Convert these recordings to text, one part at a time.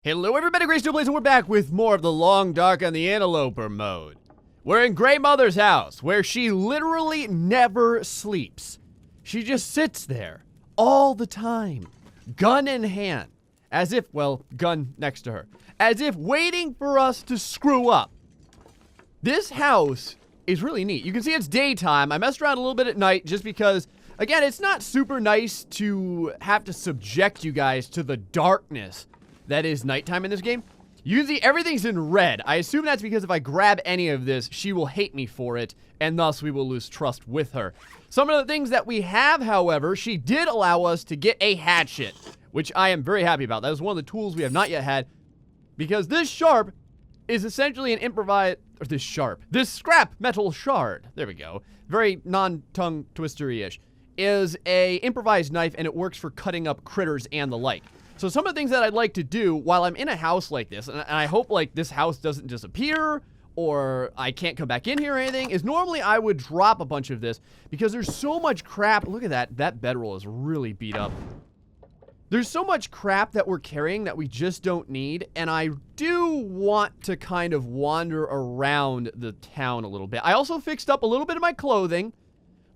Hello everybody, GrayStillPlays, and we're back with more of the Long Dark on the Interloper mode. We're in Gray Mother's house, where she literally never sleeps. She just sits there, all the time, gun in hand, as if, well, gun next to her, as if waiting for us to screw up. This house is really neat. You can see it's daytime. I messed around a little bit at night just because, again, it's not super nice to have to subject you guys to the darkness that is nighttime in this game. You can see everything's in red. I assume that's because if I grab any of this, she will hate me for it, and thus we will lose trust with her. Some of the things that we have, however, she did allow us to get a hatchet, which I am very happy about. That is one of the tools we have not yet had, because this sharp is essentially an improvised, or this scrap metal shard, there we go, very non-tongue twistery-ish, is a improvised knife, and it works for cutting up critters and the like. So some of the things that I'd like to do while I'm in a house like this, and I hope like this house doesn't disappear or I can't come back in here or anything, is normally I would drop a bunch of this because there's so much crap. Look at that. That bedroll is really beat up. There's so much crap that we're carrying that we just don't need, and I do want to kind of wander around the town a little bit. I also fixed up a little bit of my clothing.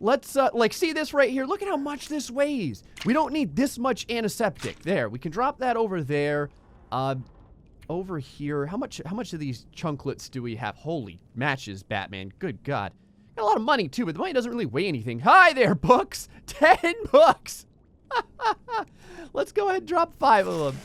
Let's, like, see this right here? Look at how much this weighs. We don't need this much antiseptic. There, we can drop that over there. Over here. How much of these chunklets do we have? Holy matches, Batman. Good God. Got a lot of money, too, but the money doesn't really weigh anything. Hi there, books. 10 books. Let's go ahead and drop 5 of them.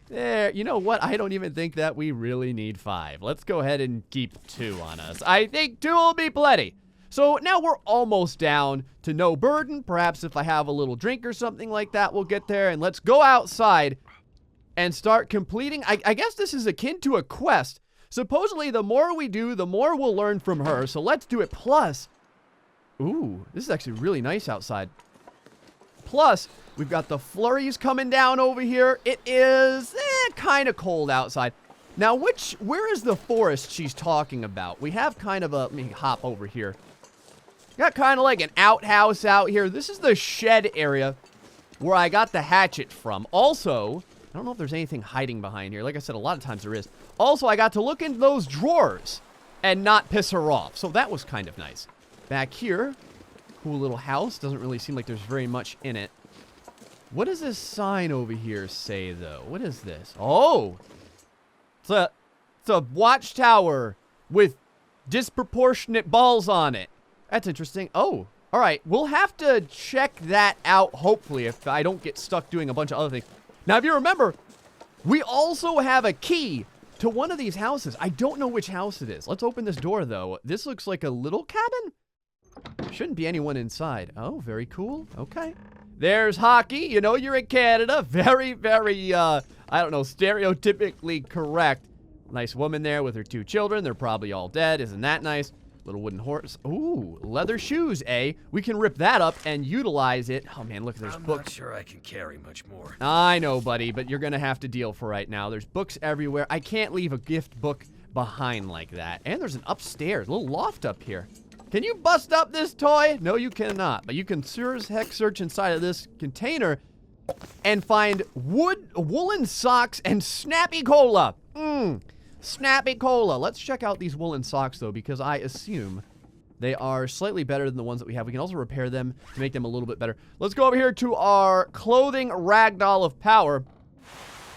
There. You know what? I don't even think that we really need 5. Let's go ahead and keep 2 on us. I think 2 will be plenty. So now we're almost down to no burden. Perhaps if I have a little drink or something like that, we'll get there. And let's go outside and start completing. I guess this is akin to a quest. Supposedly, the more we do, the more we'll learn from her. So let's do it. Plus, ooh, this is actually really nice outside. Plus, we've got the flurries coming down over here. It is kind of cold outside. Now, where is the forest she's talking about? We have kind of a, let me hop over here. Got kind of like an outhouse out here. This is the shed area where I got the hatchet from. Also, I don't know if there's anything hiding behind here. Like I said, a lot of times there is. Also, I got to look into those drawers and not piss her off. So that was kind of nice. Back here, cool little house. Doesn't really seem like there's very much in it. What does this sign over here say, though? What is this? Oh! It's a watchtower with disproportionate balls on it. That's interesting. Oh, all right. We'll have to check that out, hopefully, if I don't get stuck doing a bunch of other things. Now, if you remember, we also have a key to one of these houses. I don't know which house it is. Let's open this door, though. This looks like a little cabin. Shouldn't be anyone inside. Oh, very cool. Okay. There's hockey. You know, you're in Canada. Very, very, I don't know, stereotypically correct. Nice woman there with her 2 children. They're probably all dead. Isn't that nice? Little wooden horse. Ooh, leather shoes, eh? We can rip that up and utilize it. Oh, man, look, there's books. I'm not sure I can carry much more. I know, buddy, but you're going to have to deal for right now. There's books everywhere. I can't leave a gift book behind like that. And there's an upstairs, a little loft up here. Can you bust up this toy? No, you cannot. But you can sure as heck search inside of this container and find woolen socks and Snappy Cola. Snappy Cola. Let's check out these woolen socks, though, because I assume they are slightly better than the ones that we have. We can also repair them to make them a little bit better. Let's go over here to our clothing ragdoll of power.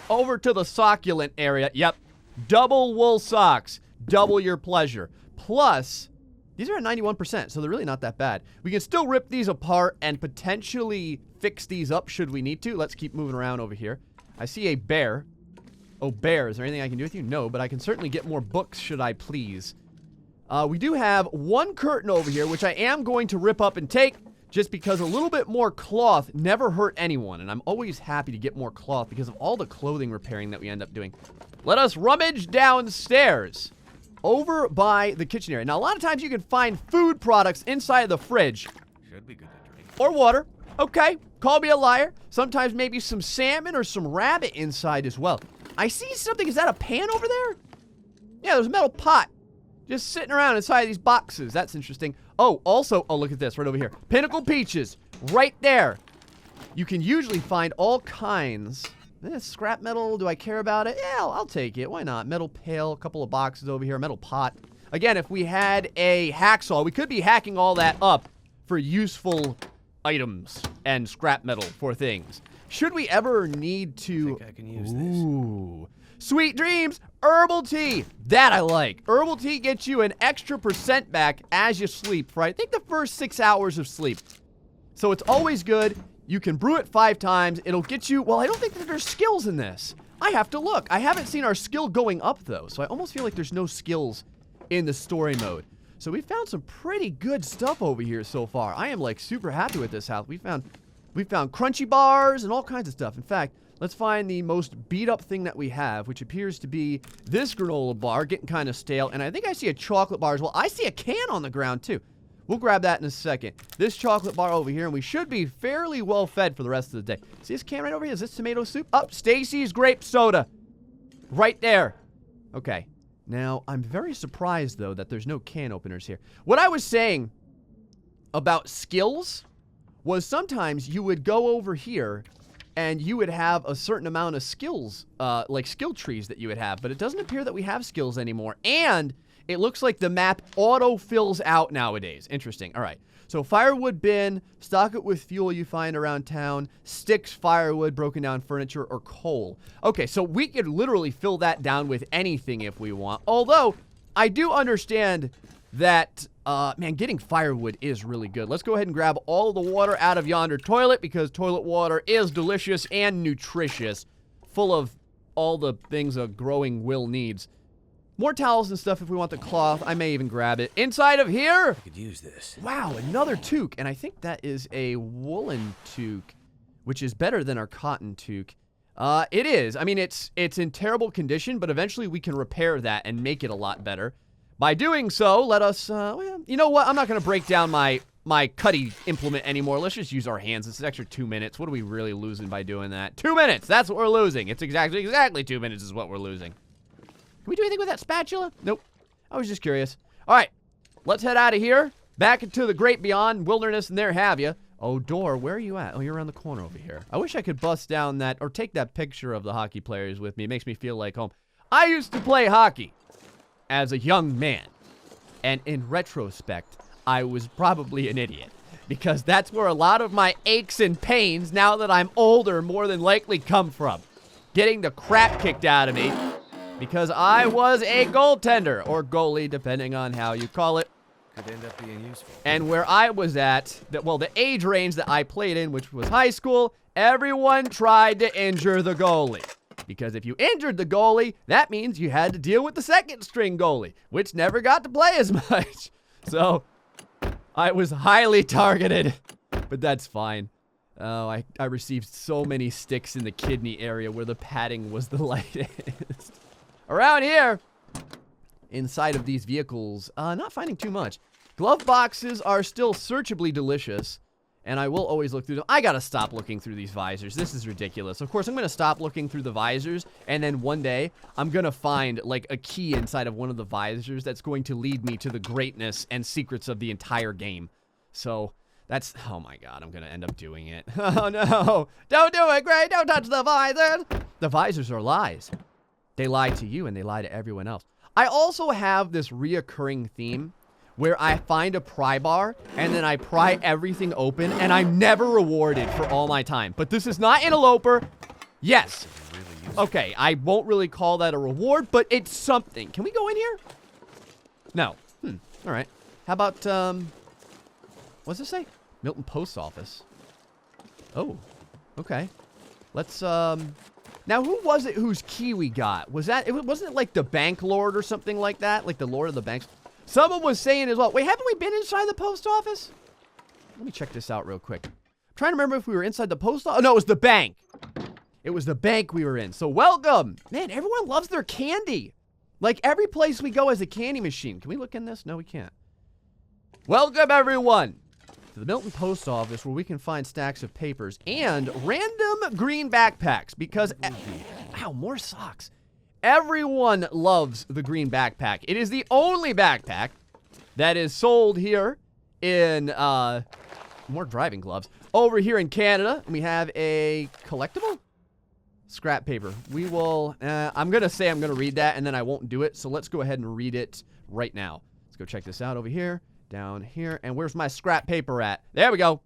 Over to the succulent area. Yep. Double wool socks. Double your pleasure. Plus, these are at 91%, so they're really not that bad. We can still rip these apart and potentially fix these up should we need to. Let's keep moving around over here. I see a bear. Oh, bear, is there anything I can do with you? No, but I can certainly get more books, should I please. We do have 1 curtain over here, which I am going to rip up and take, just because a little bit more cloth never hurt anyone, and I'm always happy to get more cloth because of all the clothing repairing that we end up doing. Let us rummage downstairs, over by the kitchen area. Now, a lot of times you can find food products inside of the fridge. Should be good to drink. Or water. Okay, call me a liar. Sometimes maybe some salmon or some rabbit inside as well. I see something. Is that a pan over there? Yeah, there's a metal pot just sitting around inside these boxes. That's interesting. Oh, also, oh, look at this right over here. Pinnacle peaches right there. You can usually find all kinds Scrap metal, do I care about it? Yeah, I'll take it. Why not? Metal pail, a couple of boxes over here, metal pot. Again, if we had a hacksaw, we could be hacking all that up for useful items and scrap metal for things. Should we ever need to... I think I can use this. Sweet dreams! Herbal tea! That I like. Herbal tea gets you an extra % back as you sleep for, I think, the first 6 hours of sleep. So it's always good. You can brew it 5 times. It'll get you... Well, I don't think that there's skills in this. I have to look. I haven't seen our skill going up, though. So I almost feel like there's no skills in the story mode. So we found some pretty good stuff over here so far. I am, like, super happy with this house. We found crunchy bars and all kinds of stuff. In fact, let's find the most beat-up thing that we have, which appears to be this granola bar, getting kind of stale. And I think I see a chocolate bar as well. I see a can on the ground, too. We'll grab that in a second. This chocolate bar over here, and we should be fairly well fed for the rest of the day. See this can right over here? Is this tomato soup? Oh, Stacy's grape soda. Right there. Okay. Now, I'm very surprised, though, that there's no can openers here. What I was saying about skills was sometimes you would go over here and you would have a certain amount of skills, like skill trees that you would have, but it doesn't appear that we have skills anymore, and it looks like the map auto-fills out nowadays. Interesting. All right. So firewood bin, stock it with fuel you find around town, sticks, firewood, broken down furniture, or coal. Okay, so we could literally fill that down with anything if we want, although I do understand that, man, getting firewood is really good. Let's go ahead and grab all the water out of yonder toilet because toilet water is delicious and nutritious, full of all the things a growing will needs. More towels and stuff if we want the cloth. I may even grab it. Inside of here, I could use this. wow, another toque. And I think that is a woolen toque, which is better than our cotton toque. It is. I mean, it's in terrible condition, but eventually we can repair that and make it a lot better. By doing so, let us, well, you know what? I'm not going to break down my cutty implement anymore. Let's just use our hands. It's an extra 2 minutes. What are we really losing by doing that? 2 minutes. That's what we're losing. It's exactly 2 minutes is what we're losing. Can we do anything with that spatula? Nope. I was just curious. All right. Let's head out of here. Back into the great beyond wilderness, and there have you. Oh, door, where are you at? Oh, you're around the corner over here. I wish I could bust down that, or take that picture of the hockey players with me. It makes me feel like home. I used to play hockey as a young man. And in retrospect, I was probably an idiot. Because that's where a lot of my aches and pains, now that I'm older, more than likely come from. Getting the crap kicked out of me. Because I was a goaltender, or goalie, depending on how you call it. Could end up being useful. And where I was at, the age range that I played in, which was high school, everyone tried to injure the goalie. Because if you injured the goalie, that means you had to deal with the second string goalie, which never got to play as much. So, I was highly targeted, but that's fine. Oh, I received so many sticks in the kidney area where the padding was the lightest. Around here, inside of these vehicles, not finding too much. Glove boxes are still searchably delicious, and I will always look through them. I gotta stop looking through these visors. This is ridiculous. Of course, I'm gonna stop looking through the visors, and then one day, I'm gonna find, like, a key inside of one of the visors that's going to lead me to the greatness and secrets of the entire game. So, that's, oh my god, I'm gonna end up doing it. Oh no! Don't do it, Gray! Don't touch the visors! The visors are lies. They lie to you and they lie to everyone else. I also have this reoccurring theme where I find a pry bar and then I pry everything open and I'm never rewarded for all my time. But this is not Interloper. Yes. Okay, I won't really call that a reward, but it's something. Can we go in here? No. All right. How about, what's this say? Milton Post Office. Oh, okay. Let's, now, who was it whose key we got? Wasn't it like the bank lord or something like that? Like the lord of the banks? Someone was saying as well, wait, haven't we been inside the post office? Let me check this out real quick. I'm trying to remember if we were inside the post office. Oh, no, it was the bank. It was the bank we were in. So welcome. Man, everyone loves their candy. Like every place we go has a candy machine. Can we look in this? No, we can't. Welcome, everyone, to the Milton Post Office, where we can find stacks of papers and random green backpacks because, wow, more socks. Everyone loves the green backpack. It is the only backpack that is sold here in, more driving gloves. Over here in Canada, we have a collectible? Scrap paper. We will, I'm going to say I'm going to read that, and then I won't do it. So let's go ahead and read it right now. Let's go check this out over here, down here. And where's my scrap paper at? There we go.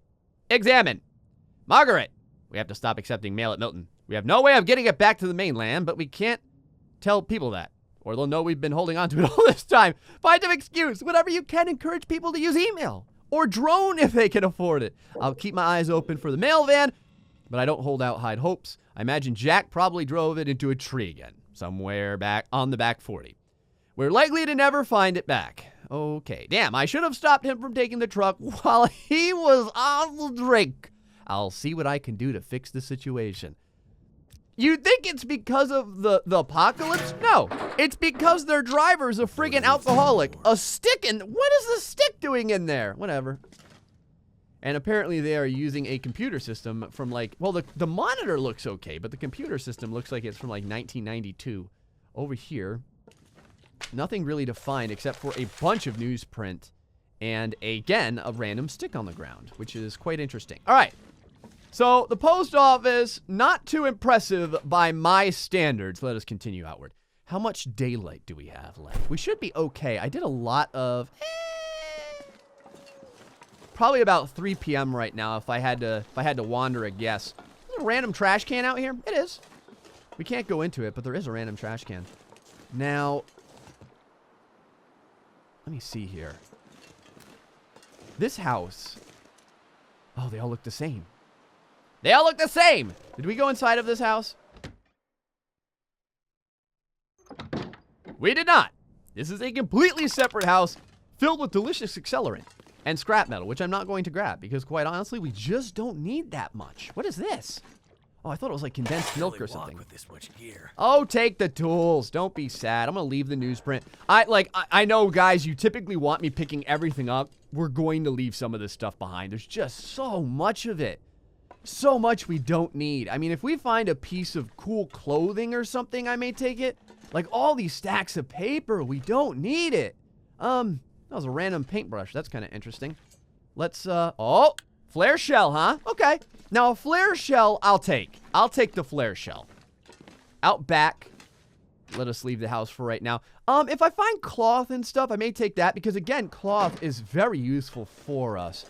Examine. Margaret. We have to stop accepting mail at Milton. We have no way of getting it back to the mainland, but we can't tell people that, or they'll know we've been holding on to it all this time. Find an excuse. Whatever you can, encourage people to use email or drone if they can afford it. I'll keep my eyes open for the mail van, but I don't hold out high hopes. I imagine Jack probably drove it into a tree again, somewhere back on the back 40. We're likely to never find it back. Okay, damn, I should have stopped him from taking the truck while he was on the drink. I'll see what I can do to fix the situation. You think it's because of the apocalypse? No, it's because their driver's a friggin' alcoholic. A stick in, what is the stick doing in there? Whatever. And apparently they are using a computer system from like, well, the monitor looks okay, but the computer system looks like it's from like 1992. Over here, nothing really to find except for a bunch of newsprint and, again, a random stick on the ground, which is quite interesting. All right. So the post office, not too impressive by my standards. Let us continue outward. How much daylight do we have left? We should be okay. I did a lot of... probably about 3 p.m. right now if I had to wander a guess. There's a random trash can out here. It is. We can't go into it, but there is a random trash can. Now, let me see here. This house. Oh, they all look the same. They all look the same. Did we go inside of this house? We did not. This is a completely separate house filled with delicious accelerant and scrap metal, which I'm not going to grab because, quite honestly, we just don't need that much. What is this? Oh, I thought it was like condensed milk or something. With this much gear. Oh, take the tools. Don't be sad. I'm going to leave the newsprint. I know, guys, you typically want me picking everything up. We're going to leave some of this stuff behind. There's just so much of it. So much we don't need. I mean, if we find a piece of cool clothing or something, I may take it. Like all these stacks of paper, we don't need it. That was a random paintbrush. That's kind of interesting. Let's, oh, flare shell, huh? Okay. Now, a flare shell, I'll take. I'll take the flare shell. Out back. Let us leave the house for right now. If I find cloth and stuff, I may take that because, again, cloth is very useful for us.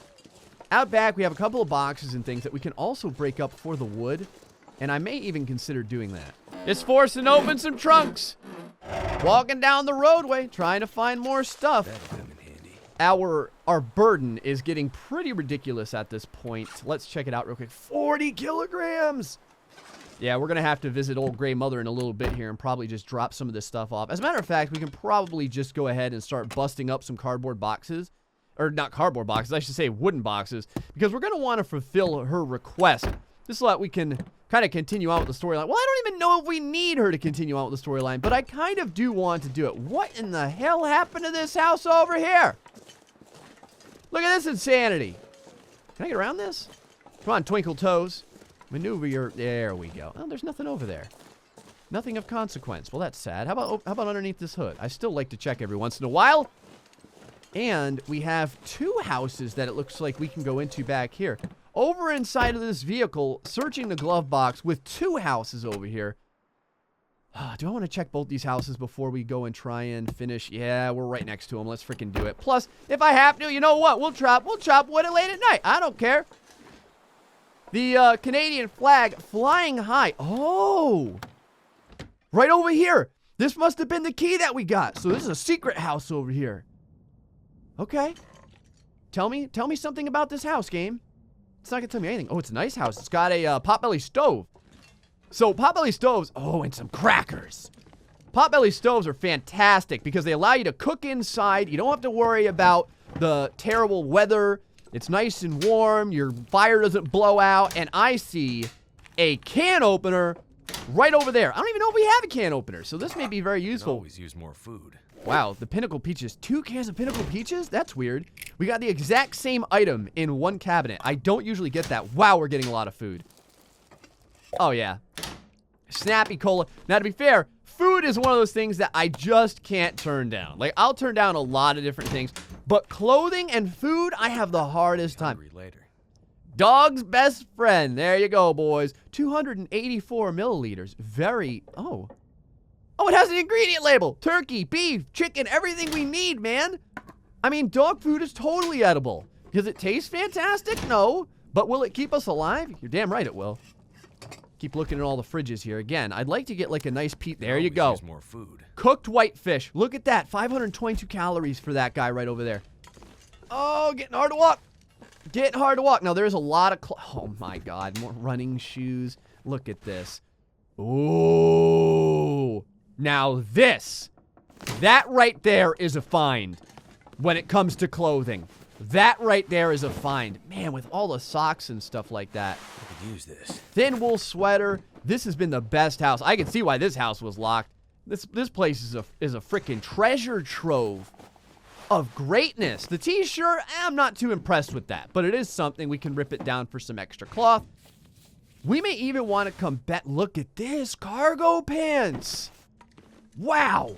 Out back, we have a couple of boxes and things that we can also break up for the wood. And I may even consider doing that. Just forcing open some trunks. Walking down the roadway, trying to find more stuff. That'll come in handy. Our burden is getting pretty ridiculous at this point. Let's check it out real quick. 40 kilograms! Yeah, we're going to have to visit old Gray Mother in a little bit here and probably just drop some of this stuff off. As a matter of fact, we can probably just go ahead and start busting up some cardboard boxes. Or not cardboard boxes, I should say wooden boxes. Because we're going to want to fulfill her request. Just so that we can kind of continue on with the storyline. Well, I don't even know if we need her to continue on with the storyline. But I kind of do want to do it. What in the hell happened to this house over here? Look at this insanity. Can I get around this? Come on, twinkle toes. Maneuver your... There we go. Oh, there's nothing over there. Nothing of consequence. Well, that's sad. How about underneath this hood? I still like to check every once in a while. And we have 2 houses that it looks like we can go into back here. Over inside of this vehicle, searching the glove box with 2 houses over here. Do I want to check both these houses before we go and try and finish? Yeah, we're right next to them. Let's freaking do it. Plus, if I have to, you know what? We'll chop wood late at night. I don't care. The Canadian flag flying high. Oh! Right over here. This must have been the key that we got. So this is a secret house over here. Okay. Tell me something about this house, game. It's not gonna tell me anything. Oh, it's a nice house. It's got a potbelly stove. So potbelly stoves, oh, and some crackers. Potbelly stoves are fantastic because they allow you to cook inside. You don't have to worry about the terrible weather. It's nice and warm. Your fire doesn't blow out. And I see a can opener right over there. I don't even know if we have a can opener, so this may be very useful. Always use more food. Wow, the Pinnacle Peaches. 2 cans of Pinnacle Peaches? That's weird. We got the exact same item in 1 cabinet. I don't usually get that. Wow, we're getting a lot of food. Oh, yeah. Snappy Cola. Now, to be fair, food is one of those things that I just can't turn down. Like, I'll turn down a lot of different things. But clothing and food, I have the hardest time. Later. Dog's best friend. There you go, boys. 284 milliliters. Oh, it has an ingredient label. Turkey, beef, chicken, everything we need, man. I mean, dog food is totally edible. Does it taste fantastic? No. But will it keep us alive? You're damn right it will. Keep looking at all the fridges here. Again, I'd like to get like a nice peek. There you go. More food. Cooked whitefish. Look at that. 522 calories for that guy right over there. Oh, getting hard to walk. Getting hard to walk. Now, there's a lot of... oh, my God. More running shoes. Look at this. Ooh. Now, this. That right there is a find when it comes to clothing. That right there is a find. Man, with all the socks and stuff like that. I could use this. Thin wool sweater. This has been the best house. I can see why this house was locked. This place is a freaking treasure trove of greatness. The t-shirt, I'm not too impressed with that, but it is something. We can rip it down for some extra cloth. We may even want to come back. Look at this, cargo pants. Wow.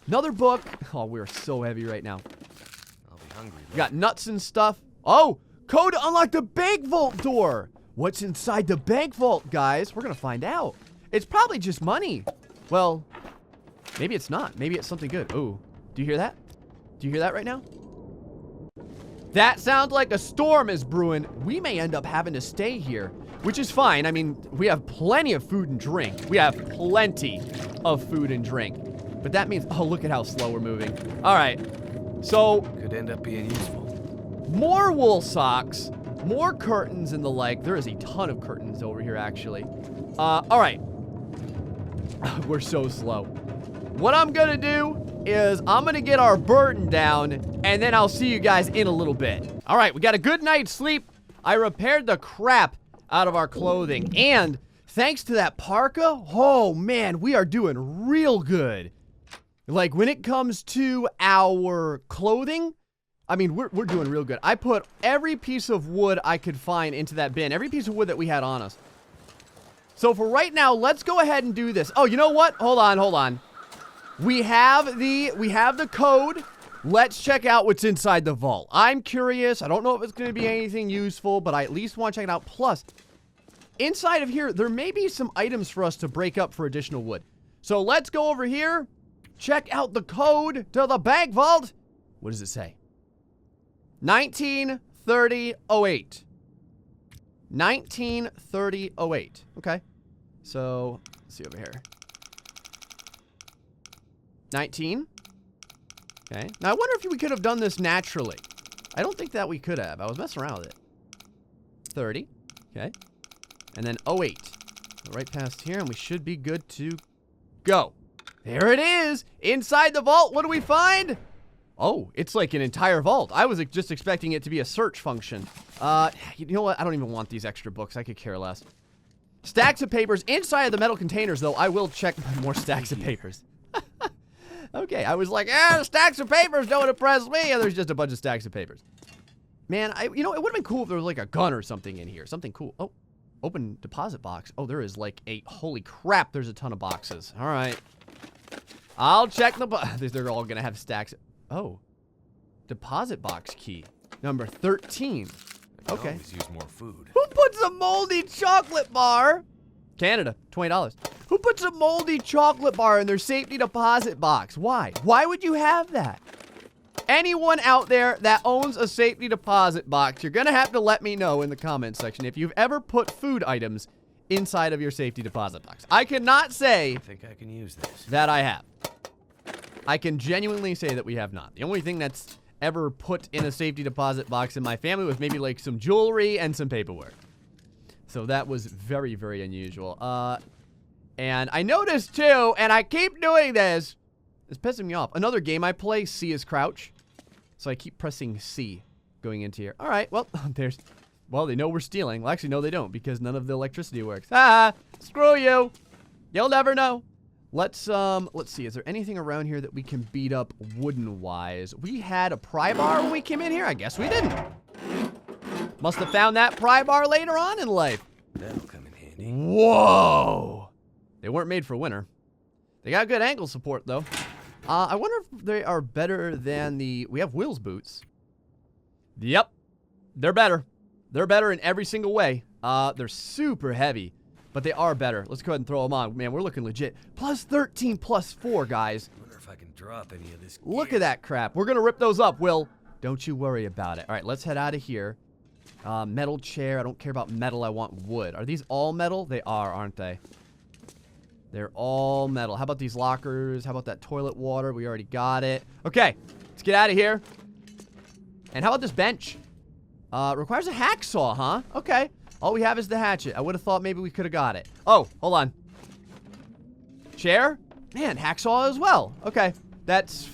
Another book. Oh, we're so heavy right now. I'll be hungry. We got nuts and stuff. Oh, code to unlock the bank vault door. What's inside the bank vault, guys? We're going to find out. It's probably just money. Well, maybe it's not. Maybe it's something good. Oh, do you hear that? Do you hear that right now? That sounds like a storm is brewing. We may end up having to stay here, which is fine. I mean, we have plenty of food and drink. We have plenty of food and drink. But that means, oh, look at how slow we're moving. All right. So, could end up being useful. More wool socks, more curtains and the like. There is a ton of curtains over here, actually. All right. We're so slow. What I'm gonna do is I'm gonna get our burden down, and then I'll see you guys in a little bit. All right, we got a good night's sleep. I repaired the crap out of our clothing, and thanks to that parka, oh man, we are doing real good. Like, when it comes to our clothing, I mean, we're doing real good. I put every piece of wood I could find into that bin, every piece of wood that we had on us. So for right now, let's go ahead and do this. Oh, you know what? Hold on. We have the code. Let's check out what's inside the vault. I'm curious. I don't know if it's going to be anything useful, but I at least want to check it out. Plus, inside of here, there may be some items for us to break up for additional wood. So let's go over here. Check out the code to the bank vault. What does it say? 193008. 193008. Okay. So, let's see over here. 19. Okay. Now, I wonder if we could have done this naturally. I don't think that we could have. I was messing around with it. 30. Okay. And then 08. Go right past here, and we should be good to go. There it is. Inside the vault, what do we find? Oh, it's like an entire vault. I was just expecting it to be a search function. You know what? I don't even want these extra books. I could care less. Stacks of papers. Inside of the metal containers, though, I will check more stacks of papers. Okay, I was like, stacks of papers don't impress me. And there's just a bunch of stacks of papers. Man, you know, it would have been cool if there was like a gun or something in here. Something cool. Oh, open deposit box. Oh, there is like holy crap, there's a ton of boxes. All right. I'll check they're all going to have stacks. Oh, deposit box key. Number 13. Okay. Always use more food. Who puts a moldy chocolate bar? Canada, $20. Who puts a moldy chocolate bar in their safety deposit box? Why? Why would you have that? Anyone out there that owns a safety deposit box, you're going to have to let me know in the comments section if you've ever put food items inside of your safety deposit box. I cannot say I think I can use this. that I have. I can genuinely say that we have not. The only thing that's ever put in a safety deposit box in my family was maybe like some jewelry and some paperwork. So that was very, very unusual. And I noticed too, and I keep doing this. It's pissing me off. Another game I play, C is crouch. So I keep pressing C going into here. All right, well, well, they know we're stealing. Well, actually, no, they don't because none of the electricity works. Ah, screw you. You'll never know. Let's see. Is there anything around here that we can beat up wooden-wise? We had a pry bar when we came in here. I guess we didn't. Must have found that pry bar later on in life. That'll come in handy. Whoa. They weren't made for winter. They got good ankle support, though. I wonder if they are better than we have Will's boots. Yep. They're better. They're better in every single way. They're super heavy, but they are better. Let's go ahead and throw them on. Man, we're looking legit. Plus 13, plus 4, guys. I wonder if I can drop any of this Look gear. at that crap. We're going to rip those up, Will. Don't you worry about it. All right, let's head out of here. Metal chair. I don't care about metal. I want wood. Are these all metal? They are, aren't they? They're all metal. How about these lockers? How about that toilet water? We already got it. Okay, let's get out of here. And how about this bench? Requires a hacksaw, huh? Okay. All we have is the hatchet. I would have thought maybe we could have got it. Oh, hold on. Chair? Man, hacksaw as well. Okay. That's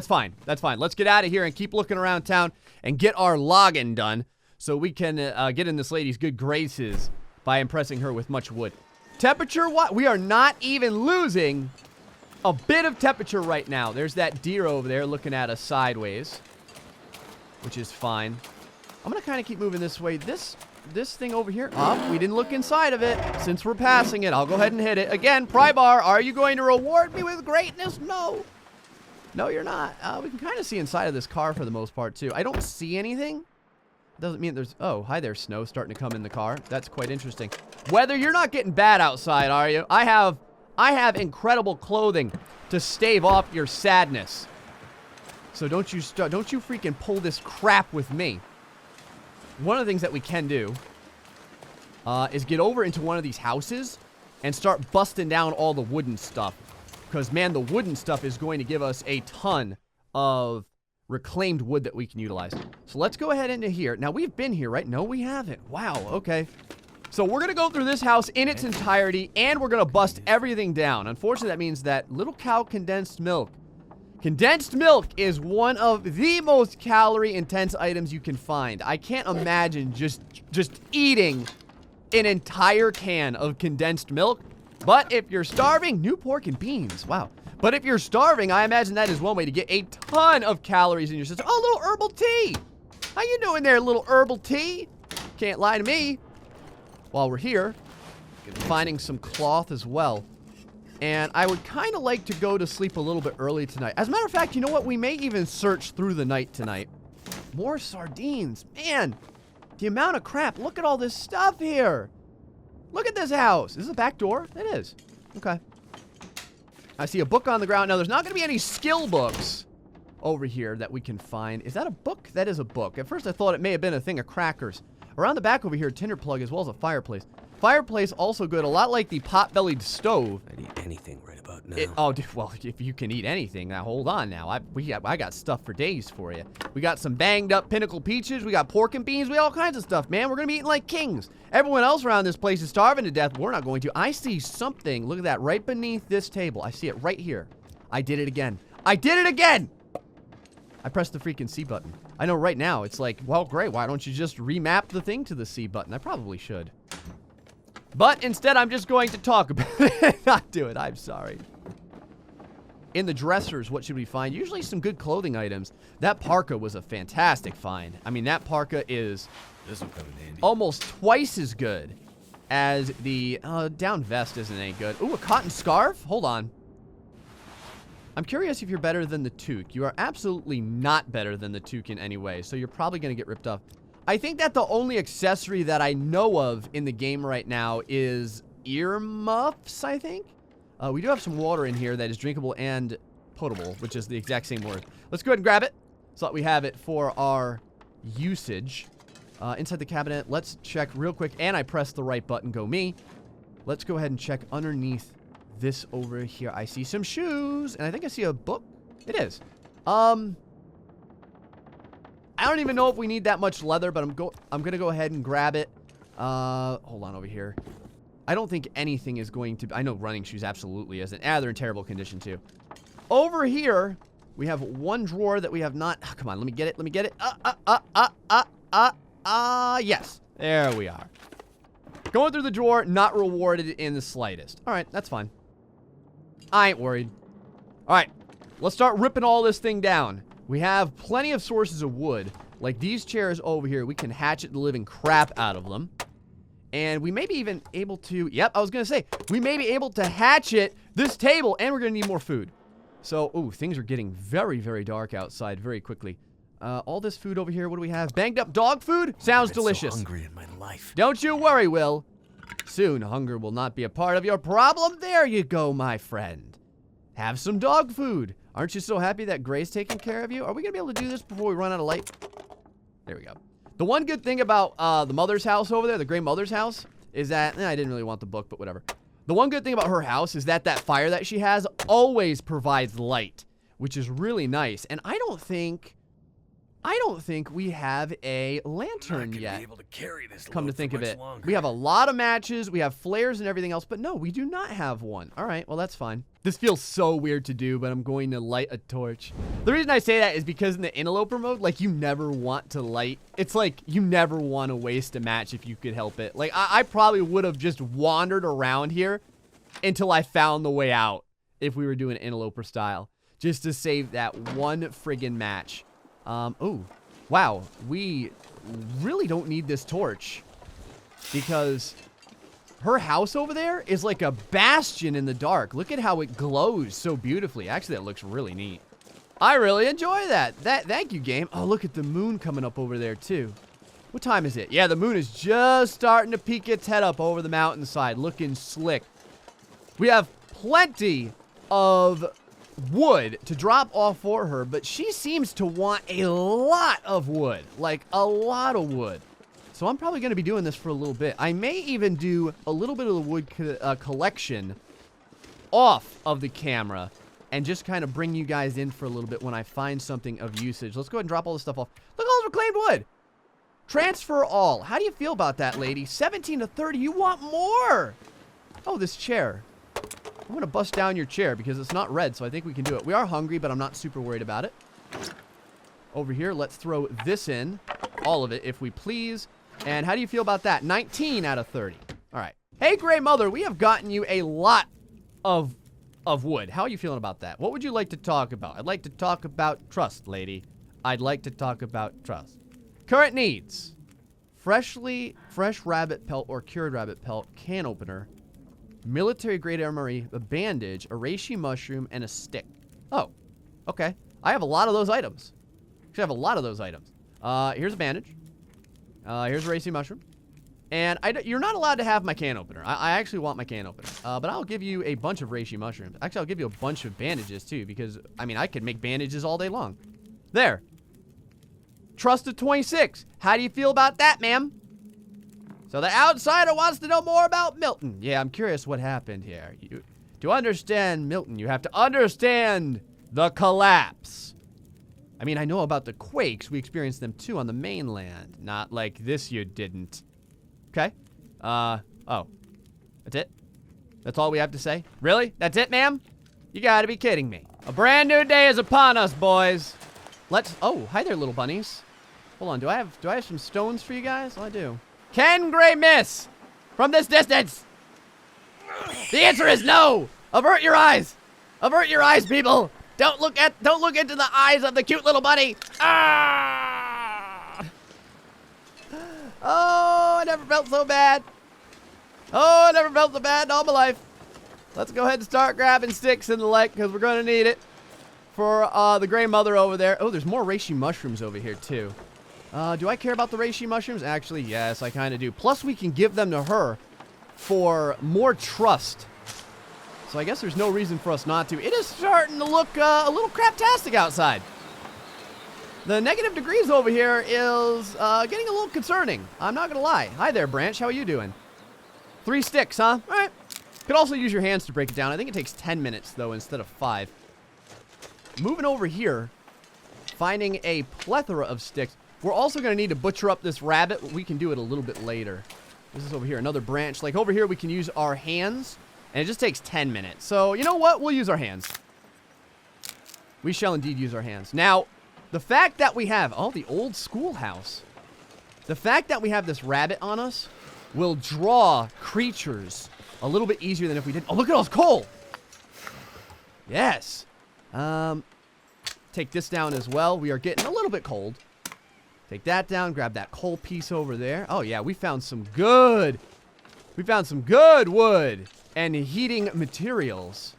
fine. That's fine. Let's get out of here and keep looking around town and get our logging done so we can get in this lady's good graces by impressing her with much wood. Temperature, what? We are not even losing a bit of temperature right now. There's that deer over there looking at us sideways, which is fine. I'm going to kind of keep moving this way. This thing over here. We didn't look inside of it. Since we're passing it, I'll go ahead and hit it. Again, Prybar, are you going to reward me with greatness? No. No, you're not. We can kind of see inside of this car for the most part, too. I don't see anything. Doesn't mean there's... Oh, hi there, snow starting to come in the car. That's quite interesting. Weather, you're not getting bad outside, are you? I have incredible clothing to stave off your sadness. So don't you freaking pull this crap with me. One of the things that we can do is get over into one of these houses and start busting down all the wooden stuff. Because, man, the wooden stuff is going to give us a ton of reclaimed wood that we can utilize. So let's go ahead into here. Now, we've been here, right? No, we haven't. Wow, okay. So we're going to go through this house in its entirety, and we're going to bust everything down. Unfortunately, that means that little cow condensed milk. Condensed milk is one of the most calorie-intense items you can find. I can't imagine just eating an entire can of condensed milk. But if you're starving, new pork and beans. Wow. But if you're starving, I imagine that is one way to get a ton of calories in your system. Oh, little herbal tea. How you doing there, little herbal tea? Can't lie to me. While we're here, finding some cloth as well. And I would kind of like to go to sleep a little bit early tonight. As a matter of fact, you know what? We may even search through the night tonight. More sardines. Man, the amount of crap. Look at all this stuff here. Look at this house. Is this a back door? It is. Okay. I see a book on the ground. Now, there's not going to be any skill books over here that we can find. Is that a book? That is a book. At first, I thought it may have been a thing of crackers. Around the back over here, tinder plug as well as a fireplace. Fireplace also good, a lot like the pot-bellied stove. I'd eat anything right about now. Well, if you can eat anything, now hold on now. I got stuff for days for you. We got some banged up pinnacle peaches. We got pork and beans. We got all kinds of stuff, man. We're going to be eating like kings. Everyone else around this place is starving to death. We're not going to. I see something. Look at that right beneath this table. I see it right here. I did it again. I did it again! I pressed the freaking C button. I know right now it's like, well, great. Why don't you just remap the thing to the C button? I probably should. But instead, I'm just going to talk about it. Not do it. I'm sorry. In the dressers, what should we find? Usually some good clothing items. That parka was a fantastic find. I mean, that parka is This'll come in handy. almost twice as good as the down vest isn't any good. Ooh, a cotton scarf? Hold on. I'm curious if you're better than the toque. You are absolutely not better than the toque in any way, so you're probably going to get ripped off. I think that the only accessory that I know of in the game right now is earmuffs, I think. We do have some water in here that is drinkable and potable, which is the exact same word. Let's go ahead and grab it so that we have it for our usage. Inside the cabinet, let's check real quick, and I pressed the right button, go me. Let's go ahead and check underneath this over here. I see some shoes, and I think I see a book. It is. I don't even know if we need that much leather, but I'm gonna go ahead and grab it. Hold on over here. I don't think anything is going to... I know running shoes absolutely isn't. They're in terrible condition too. Over here, we have one drawer that we have not... Oh, come on, let me get it. Let me get it. Yes. There we are. Going through the drawer, not rewarded in the slightest. All right, that's fine. I ain't worried. All right, let's start ripping all this thing down. We have plenty of sources of wood. Like these chairs over here, we can hatchet the living crap out of them. And we may be even able to... Yep, I was going to say, we may be able to hatchet this table, and we're going to need more food. So, ooh, things are getting very, very dark outside very quickly. All this food over here. What do we have? Banged up dog food? Sounds delicious. So hungry in my life. Don't you worry, Will. Soon, hunger will not be a part of your problem. There you go, my friend. Have some dog food. Aren't you so happy that Gray's taking care of you? Are we going to be able to do this before we run out of light? There we go. The one good thing about the mother's house over there, the Gray Mother's house, is that... I didn't really want the book, but whatever. The one good thing about her house is that fire that she has always provides light, which is really nice. And I don't think we have a lantern yet. Be able to carry this Come to load think for of much it. longer. We have a lot of matches, we have flares and everything else, but no, we do not have one. All right, well, that's fine. This feels so weird to do, but I'm going to light a torch. The reason I say that is because in the interloper mode, like, you never want to light. It's like you never want to waste a match if you could help it. Like, I probably would have just wandered around here until I found the way out if we were doing interloper style, just to save that one friggin' match. Oh, wow, we really don't need this torch because her house over there is like a bastion in the dark. Look at how it glows so beautifully. Actually, that looks really neat. I really enjoy that. Thank you, game. Oh, look at the moon coming up over there, too. What time is it? Yeah, the moon is just starting to peek its head up over the mountainside, looking slick. We have plenty of wood to drop off for her, but she seems to want a lot of wood, like a lot of wood. So I'm probably going to be doing this for a little bit. I may even do a little bit of the wood collection off of the camera and just kind of bring you guys in for a little bit when I find something of usage. Let's go ahead and drop all this stuff off. Look at all this reclaimed wood. Transfer all. How do you feel about that, lady? 17 to 30. You want more? Oh, this chair. I'm going to bust down your chair because it's not red, so I think we can do it. We are hungry, but I'm not super worried about it. Over here, let's throw this in. All of it, if we please. And how do you feel about that? 19 out of 30. All right. Hey, Gray Mother, we have gotten you a lot of wood. How are you feeling about that? What would you like to talk about? I'd like to talk about trust, lady. I'd like to talk about trust. Current needs. Fresh rabbit pelt or cured rabbit pelt, can opener, military-grade armory, a bandage, a reishi mushroom, and a stick. Oh, okay. I have a lot of those items. Actually, I have a lot of those items. Here's a bandage. Here's a reishi mushroom. And you're not allowed to have my can opener. I actually want my can opener. But I'll give you a bunch of reishi mushrooms. Actually, I'll give you a bunch of bandages, too, because, I mean, I could make bandages all day long. There. Trust of 26. How do you feel about that, ma'am? So the outsider wants to know more about Milton. Yeah, I'm curious what happened here. To understand Milton, you have to understand the collapse. I mean, I know about the quakes. We experienced them too on the mainland. Not like this you didn't. Okay. Oh. That's it? That's all we have to say? Really? That's it, ma'am? You gotta be kidding me. A brand new day is upon us, boys. Oh, hi there, little bunnies. Hold on, do I have some stones for you guys? Oh, I do. Can Gray miss from this distance? The answer is no. Avert your eyes. Avert your eyes, people. Don't look into the eyes of the cute little bunny. Ah! Oh, I never felt so bad. Oh, I never felt so bad in all my life. Let's go ahead and start grabbing sticks and the like because we're going to need it for the Gray Mother over there. Oh, there's more reishi mushrooms over here too. Do I care about the reishi mushrooms? Actually, yes, I kind of do. Plus, we can give them to her for more trust. So I guess there's no reason for us not to. It is starting to look a little craptastic outside. The negative degrees over here is getting a little concerning. I'm not going to lie. Hi there, Branch. How are you doing? 3 sticks, huh? All right. Could also use your hands to break it down. I think it takes 10 minutes, though, instead of 5. Moving over here, finding a plethora of sticks. We're also going to need to butcher up this rabbit. We can do it a little bit later. This is over here, another branch. Like over here, we can use our hands, and it just takes 10 minutes. So, you know what? We'll use our hands. We shall indeed use our hands. Now, the fact that we have, the old schoolhouse. The fact that we have this rabbit on us will draw creatures a little bit easier than if we didn't. Oh, look at all this coal. Yes. Take this down as well. We are getting a little bit cold. Take that down, grab that coal piece over there. Oh yeah, we found some good wood and heating materials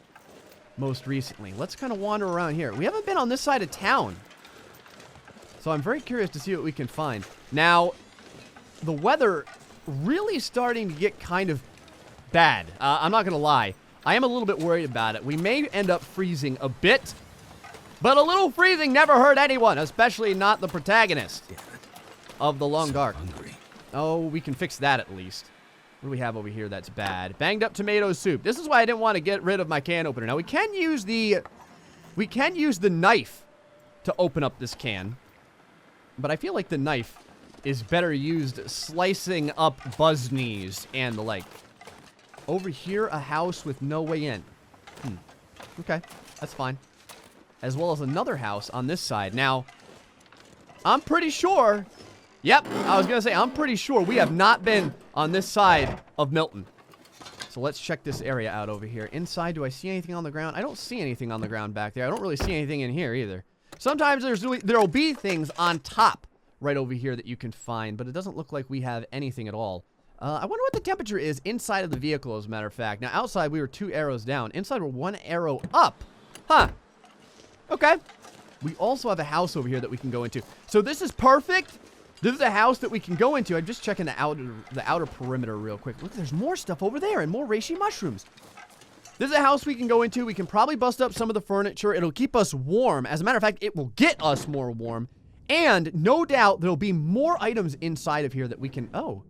most recently. Let's kind of wander around here. We haven't been on this side of town So I'm very curious to see what we can find. Now, the weather really starting to get kind of bad. I'm not going to lie. I am a little bit worried about it. We may end up freezing a bit, but a little freezing never hurt anyone, especially not the protagonist of the Long Dark. Hungry. Oh, we can fix that at least. What do we have over here that's bad? Banged up tomato soup. This is why I didn't want to get rid of my can opener. Now, we can use the knife to open up this can, but I feel like the knife is better used slicing up buzz knees and the like. Over here, a house with no way in. Okay, that's fine. As well as another house on this side. Now, I'm pretty sure... Yep, I was going to say, I'm pretty sure we have not been on this side of Milton. So let's check this area out over here. Inside, do I see anything on the ground? I don't see anything on the ground back there. I don't really see anything in here either. Sometimes there'll be things on top right over here that you can find, but it doesn't look like we have anything at all. I wonder what the temperature is inside of the vehicle, as a matter of fact. Now, outside, we were 2 arrows down. Inside, we're 1 arrow up. Huh. Okay. We also have a house over here that we can go into. So this is perfect. This is a house that we can go into. I'm just checking the outer perimeter real quick. Look, there's more stuff over there and more reishi mushrooms. This is a house we can go into. We can probably bust up some of the furniture. It'll keep us warm. As a matter of fact, it will get us more warm. And no doubt there'll be more items inside of here that we can... Oh,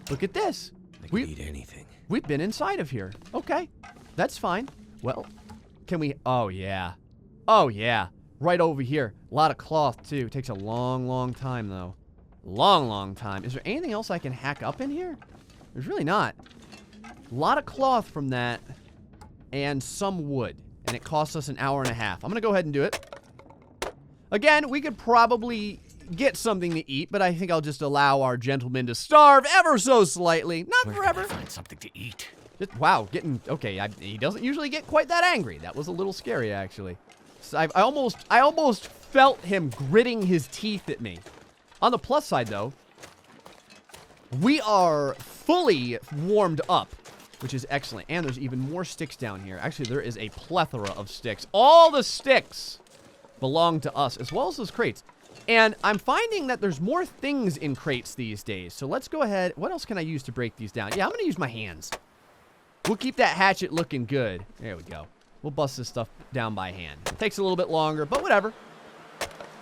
look at this. I can eat anything. We've been inside of here. Okay, that's fine. Well, can we... Oh, yeah. Oh, yeah. Right over here. A lot of cloth, too. Takes a long, long time, though. Long, long time. Is there anything else I can hack up in here? There's really not. A lot of cloth from that. And some wood. And it costs us an hour and a half. I'm going to go ahead and do it. Again, we could probably get something to eat, but I think I'll just allow our gentleman to starve ever so slightly. Not forever. Find something to eat. Just, wow, getting... Okay, he doesn't usually get quite that angry. That was a little scary, actually. So I almost felt him gritting his teeth at me. On the plus side, though, we are fully warmed up, which is excellent. And there's even more sticks down here. Actually, there is a plethora of sticks. All the sticks belong to us, as well as those crates. And I'm finding that there's more things in crates these days. So let's go ahead. What else can I use to break these down? Yeah, I'm going to use my hands. We'll keep that hatchet looking good. There we go. We'll bust this stuff down by hand. It takes a little bit longer, but whatever.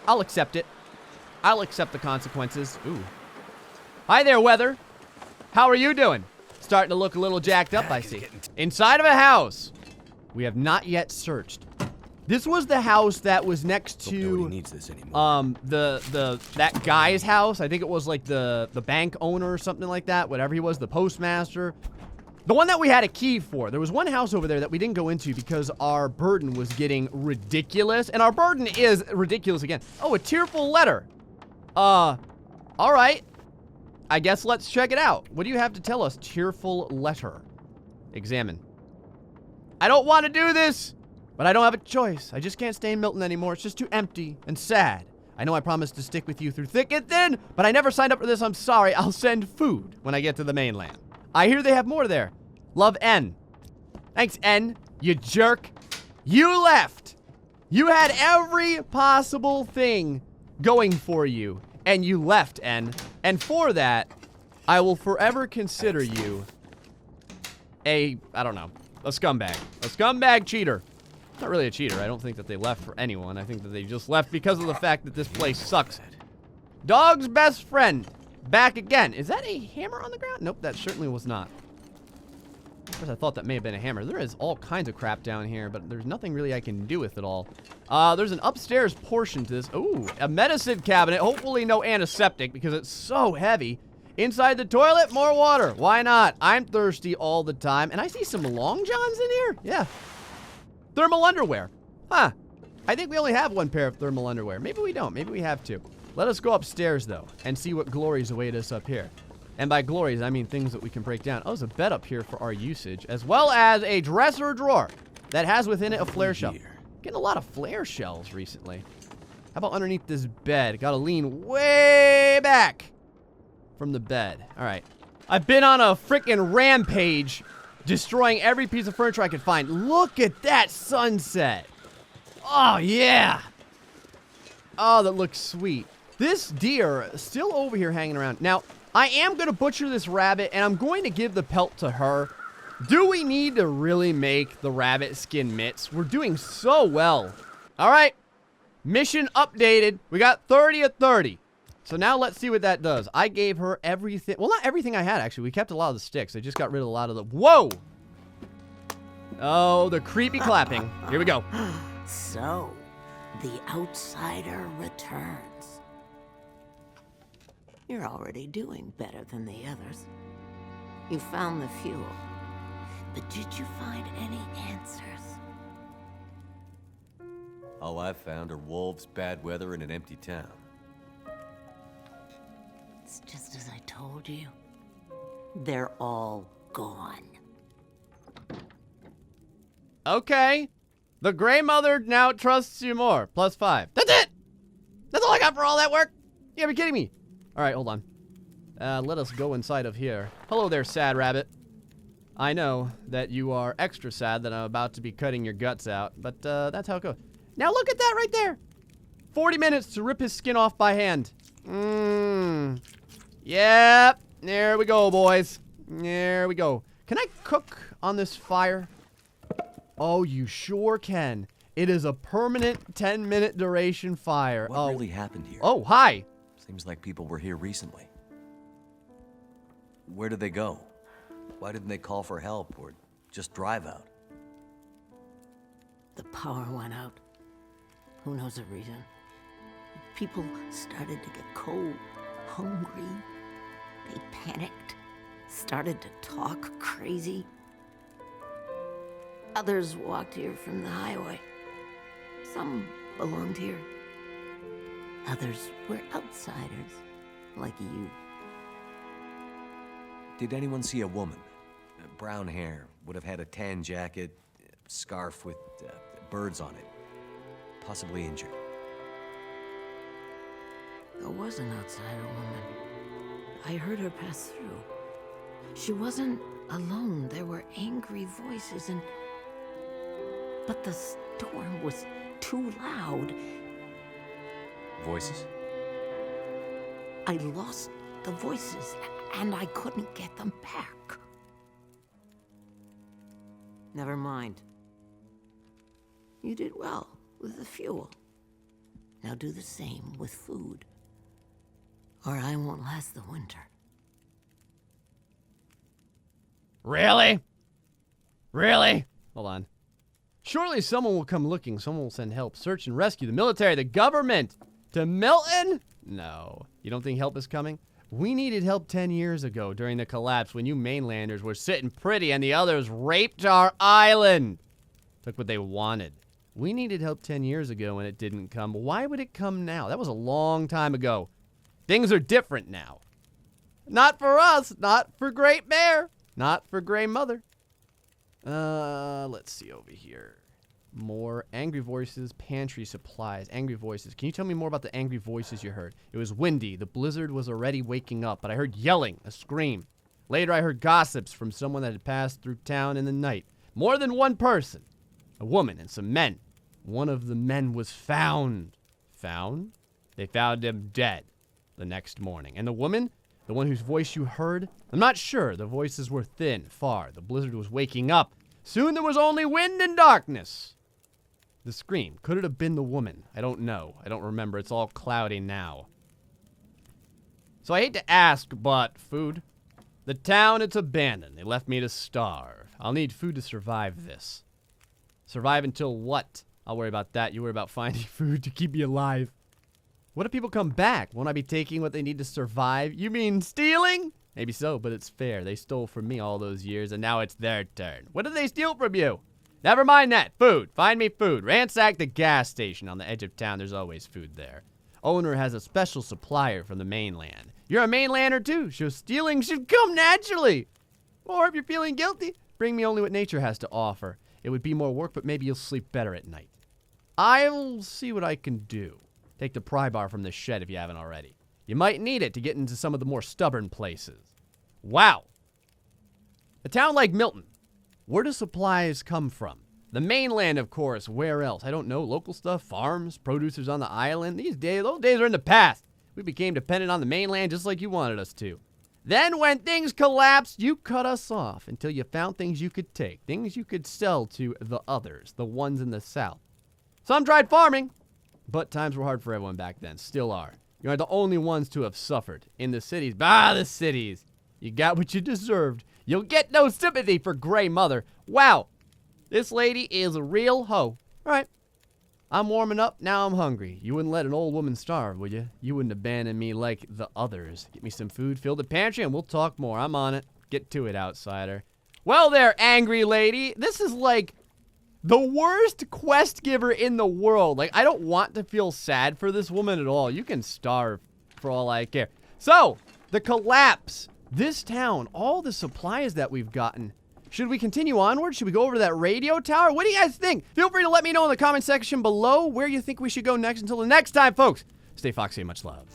I'll accept it. I'll accept the consequences. Ooh. Hi there, weather. How are you doing? Starting to look a little jacked up, I see. Inside of a house. We have not yet searched. This was the house that was next to Nobody needs this anymore. that guy's house. I think it was like the bank owner or something like that. Whatever he was, the postmaster. The one that we had a key for. There was one house over there that we didn't go into because our burden was getting ridiculous. And our burden is ridiculous again. Oh, a tearful letter. All right. I guess let's check it out. What do you have to tell us? Tearful letter. Examine. I don't want to do this, but I don't have a choice. I just can't stay in Milton anymore. It's just too empty and sad. I know I promised to stick with you through thick and thin, but I never signed up for this. I'm sorry. I'll send food when I get to the mainland. I hear they have more there. Love, N. Thanks, N. You jerk. You left. You had every possible thing going for you, and you left, N. And for that, I will forever consider you I don't know, a scumbag. A scumbag cheater. Not really a cheater. I don't think that they left for anyone. I think that they just left because of the fact that this place sucks. Dog's best friend. Back again. Is that a hammer on the ground? Nope, that certainly was not. Of course, I thought that may have been a hammer. There is all kinds of crap down here, but there's nothing really I can do with it all. There's an upstairs portion to this. Ooh, a medicine cabinet. Hopefully no antiseptic because it's so heavy. Inside the toilet, more water. Why not? I'm thirsty all the time. And I see some long johns in here. Yeah. Thermal underwear. Huh. I think we only have one pair of thermal underwear. Maybe we don't. Maybe we have two. Let us go upstairs, though, and see what glories await us up here. And by glories, I mean things that we can break down. Oh, there's a bed up here for our usage, as well as a dresser drawer that has within it a flare shell. Getting a lot of flare shells recently. How about underneath this bed? Gotta lean way back from the bed. All right. I've been on a freaking rampage, destroying every piece of furniture I could find. Look at that sunset. Oh, yeah. Oh, that looks sweet. This deer is still over here hanging around. Now, I am going to butcher this rabbit, and I'm going to give the pelt to her. Do we need to really make the rabbit skin mitts? We're doing so well. All right. Mission updated. We got 30 of 30. So now let's see what that does. I gave her everything. Well, not everything I had, actually. We kept a lot of the sticks. I just got rid of a lot of the... Whoa! Oh, the creepy clapping. Here we go. So, the outsider returns. You're already doing better than the others. You found the fuel. But did you find any answers? All I've found are wolves, bad weather, and an empty town. It's just as I told you. They're all gone. Okay. The Gray Mother now trusts you more. +5. That's it! That's all I got for all that work? You gotta be kidding me. Alright, hold on. Let us go inside of here. Hello there, sad rabbit. I know that you are extra sad that I'm about to be cutting your guts out, but that's how it goes. Now look at that right there. 40 minutes to rip his skin off by hand. Yep. There we go, boys. There we go. Can I cook on this fire? Oh, you sure can. It is a permanent 10-minute duration fire. What really happened here? Oh, hi. Seems like people were here recently. Where did they go? Why didn't they call for help or just drive out? The power went out. Who knows the reason? People started to get cold, hungry. They panicked, started to talk crazy. Others walked here from the highway. Some belonged here. Others were outsiders, like you. Did anyone see a woman? Brown hair, would have had a tan jacket, scarf with birds on it. Possibly injured. There was an outsider woman. I heard her pass through. She wasn't alone. There were angry voices but the storm was too loud. Voices? I lost the voices, and I couldn't get them back. Never mind. You did well with the fuel. Now do the same with food, or I won't last the winter. Really? Really? Hold on. Surely someone will come looking. Someone will send help, search and rescue. The military, the government. To Milton? No. You don't think help is coming? We needed help 10 years ago during the collapse when you mainlanders were sitting pretty and the others raped our island. Took what they wanted. We needed help 10 years ago and it didn't come. Why would it come now? That was a long time ago. Things are different now. Not for us. Not for Great Bear. Not for Gray Mother. Let's see over here. More angry voices, pantry supplies, angry voices. Can you tell me more about the angry voices you heard? It was windy. The blizzard was already waking up, but I heard yelling, a scream. Later, I heard gossips from someone that had passed through town in the night. More than one person. A woman and some men. One of the men was found. Found? They found him dead the next morning. And the woman? The one whose voice you heard? I'm not sure. The voices were thin, far. The blizzard was waking up. Soon there was only wind and darkness. The scream. Could it have been the woman? I don't know. I don't remember. It's all cloudy now. So I hate to ask, but food? The town, it's abandoned. They left me to starve. I'll need food to survive this. Survive until what? I'll worry about that. You worry about finding food to keep me alive. What if people come back? Won't I be taking what they need to survive? You mean stealing? Maybe so, but it's fair. They stole from me all those years, and now it's their turn. What did they steal from you? Never mind that. Food. Find me food. Ransack the gas station on the edge of town. There's always food there. Owner has a special supplier from the mainland. You're a mainlander too, so stealing should come naturally. Or if you're feeling guilty, bring me only what nature has to offer. It would be more work, but maybe you'll sleep better at night. I'll see what I can do. Take the pry bar from the shed if you haven't already. You might need it to get into some of the more stubborn places. Wow. A town like Milton. Where do supplies come from? The mainland, of course. Where else? I don't know. Local stuff, farms, producers on the island. Those days are in the past. We became dependent on the mainland just like you wanted us to. Then when things collapsed, you cut us off until you found things you could take, things you could sell to the others, the ones in the south. Some tried farming, but times were hard for everyone back then, still are. You are the only ones to have suffered. In the cities, the cities. You got what you deserved. You'll get no sympathy for Gray Mother. Wow, this lady is a real hoe. All right, I'm warming up, now I'm hungry. You wouldn't let an old woman starve, would you? You wouldn't abandon me like the others. Get me some food, fill the pantry, and we'll talk more. I'm on it. Get to it, outsider. Well there, angry lady. This is like the worst quest giver in the world. Like, I don't want to feel sad for this woman at all. You can starve for all I care. So, the collapse. This town, all the supplies that we've gotten. Should we continue onward? Should we go over to that radio tower? What do you guys think? Feel free to let me know in the comment section below where you think we should go next. Until the next time, folks, stay foxy and much love.